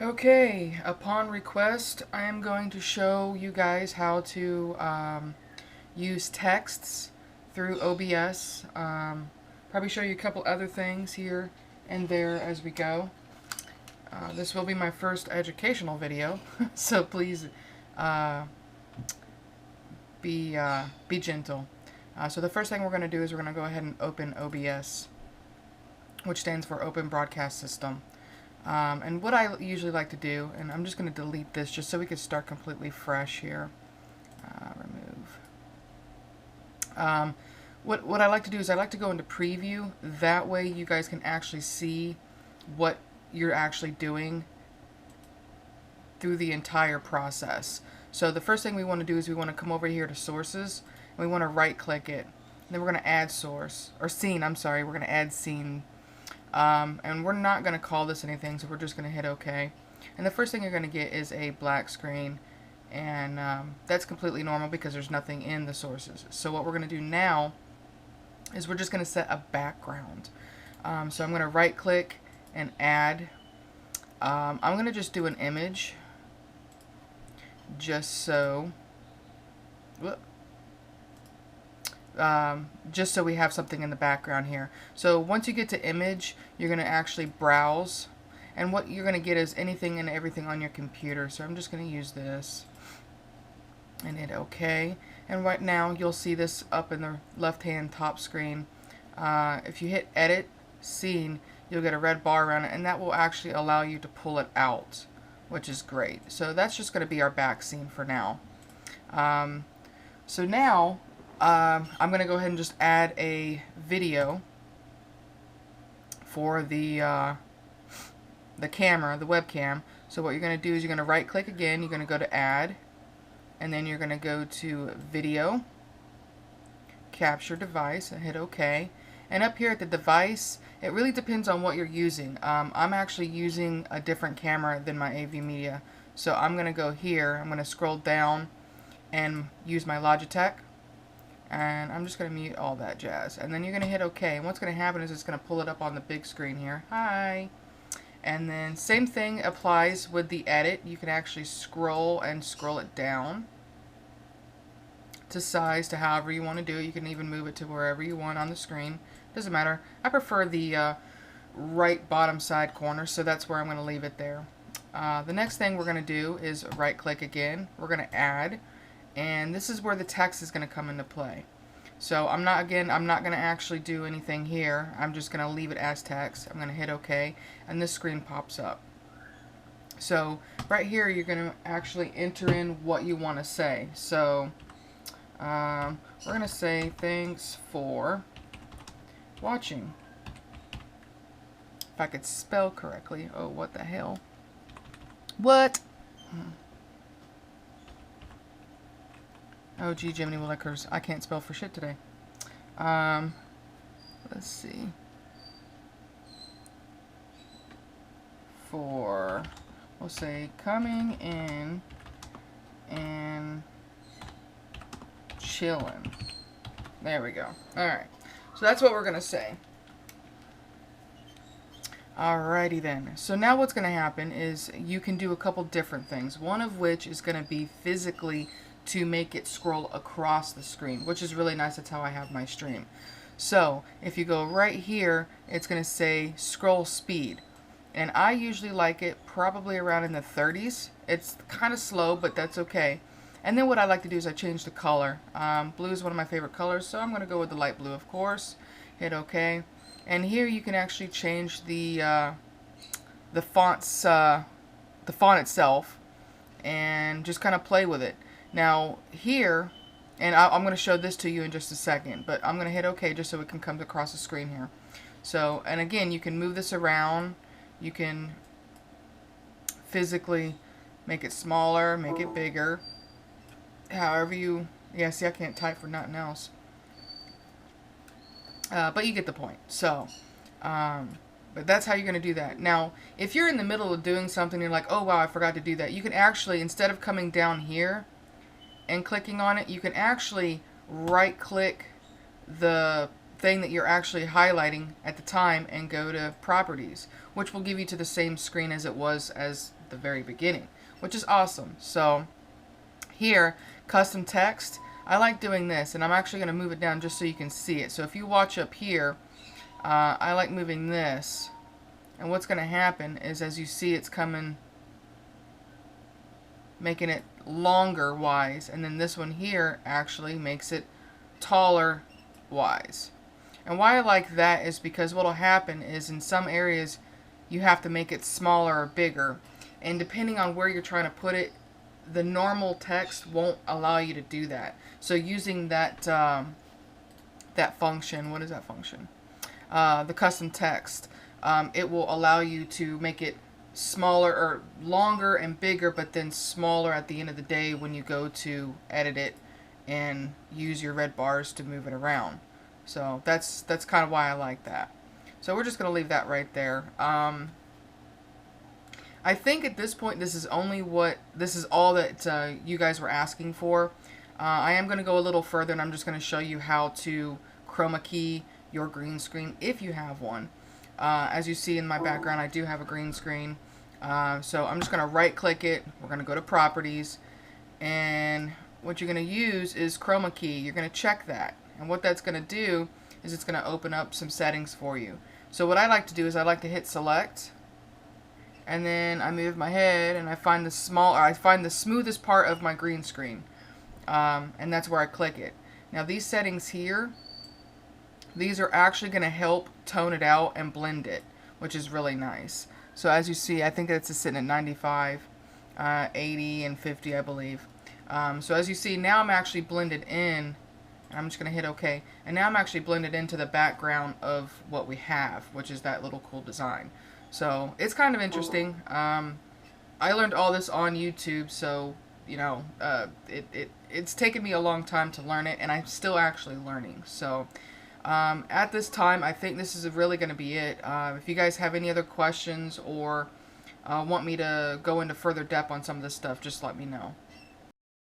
Okay, upon request, I am going to show you guys how to use texts through OBS. Probably show you a couple other things here and there as we go. This will be my first educational video, so please uh, be gentle. So the first thing we're going to do is we're going to go ahead and open OBS, which stands for Open Broadcast System. And what I usually like to do, and I'm just going to delete this just so we can start completely fresh here. Remove. What I like to do is I like to go into preview. That way you guys can actually see what you're actually doing through the entire process. So the first thing we want to do is we want to come over here to sources and we want to right click it. And then we're going to add source, or scene, I'm sorry, we're going to add scene. And we're not going to call this anything, so we're just going to hit OK. And the first thing you're going to get is a black screen, and that's completely normal because there's nothing in the sources. So what we're going to do now is we're just going to set a background. So I'm going to right click and add. I'm going to just do an image just so just so we have something in the background here. So once you get to image, you're going to actually browse, and what you're going to get is anything and everything on your computer. So I'm just going to use this and hit OK. And right now you'll see this up in the left hand top screen. If you hit edit scene, you'll get a red bar around it, and that will actually allow you to pull it out, which is great. So that's just going to be our back scene for now. So now I'm going to go ahead and just add a video for the camera, the webcam. So what you're going to do is you're going to right click again, you're going to go to add, and then you're going to go to video, capture device, and hit OK. And up here at the device, it really depends on what you're using. I'm actually using a different camera than my AV Media. So I'm going to go here, I'm going to scroll down and use my Logitech. And I'm just going to mute all that jazz. And then you're going to hit OK. And what's going to happen is it's going to pull it up on the big screen here. Hi. And then same thing applies with the edit. You can actually scroll and scroll it down to size, to however you want to do it. You can even move it to wherever you want on the screen. Doesn't matter. I prefer the right bottom side corner, so that's where I'm going to leave it there. The next thing we're going to do is right click again. We're going to add. And this is where the text is going to come into play. So I'm not going to actually do anything here. I'm just going to leave it as text. I'm going to hit OK, and this screen pops up. So right here you're going to actually enter in what you want to say. So we're going to say thanks for watching. If I could spell correctly. Oh, what the hell? What? Oh, gee, Jiminy Willikers. I can't spell for shit today. Let's see. We'll say coming in and chilling. There we go. Alright. So that's what we're going to say. Alrighty then. So now what's going to happen is you can do a couple different things. One of which is going to be physically to make it scroll across the screen, which is really nice. That's how I have my stream. So if you go right here, it's going to say scroll speed, and I usually like it probably around in the 30s. It's kind of slow, but that's okay. And then what I like to do is I change the color. Blue is one of my favorite colors, so I'm going to go with the light blue, of course. Hit OK, and here you can actually change the fonts, the font itself, and just kind of play with it. Now here, and I'm going to show this to you in just a second, but I'm going to hit OK just so it can come across the screen here. So, and again, you can move this around. You can physically make it smaller, make it bigger. However you, yeah, see, I can't type for nothing else. But you get the point. So, but that's how you're going to do that. Now, if you're in the middle of doing something, you're like, oh wow, I forgot to do that. You can actually, instead of coming down here and clicking on it, you can actually right click the thing that you're actually highlighting at the time and go to properties, which will give you to the same screen as it was as the very beginning, which is awesome. So here, custom text, I like doing this, and I'm actually going to move it down just so you can see it. So if you watch up here, I like moving this, and what's going to happen is, as you see, it's coming, making it longer wise, and then this one here actually makes it taller wise. And why I like that is because what will happen is, in some areas you have to make it smaller or bigger, and depending on where you're trying to put it, the normal text won't allow you to do that. So using that that function, what is that function? The custom text, it will allow you to make it smaller or longer and bigger, but then smaller at the end of the day when you go to edit it and use your red bars to move it around. So that's kind of why I like that. So we're just going to leave that right there. I think at this point this is all that you guys were asking for. I am going to go a little further, and I'm just going to show you how to chroma key your green screen if you have one. As you see in my background, I do have a green screen. So I'm just going to right click it. We're going to go to properties, and what you're going to use is chroma key. You're going to check that, and what that's going to do is it's going to open up some settings for you. So what I like to do is I like to hit select, and then I move my head and I find the smoothest part of my green screen, and that's where I click it. Now these settings here, these are actually going to help tone it out and blend it, which is really nice. So as you see, I think it's sitting at 95, 80, and 50, I believe. So as you see, now I'm actually blended in, and I'm just going to hit OK. And now I'm actually blended into the background of what we have, which is that little cool design. So it's kind of interesting. I learned all this on YouTube, so you know, it's taken me a long time to learn it, and I'm still actually learning. So at this time, I think this is really going to be it. If you guys have any other questions or want me to go into further depth on some of this stuff, just let me know.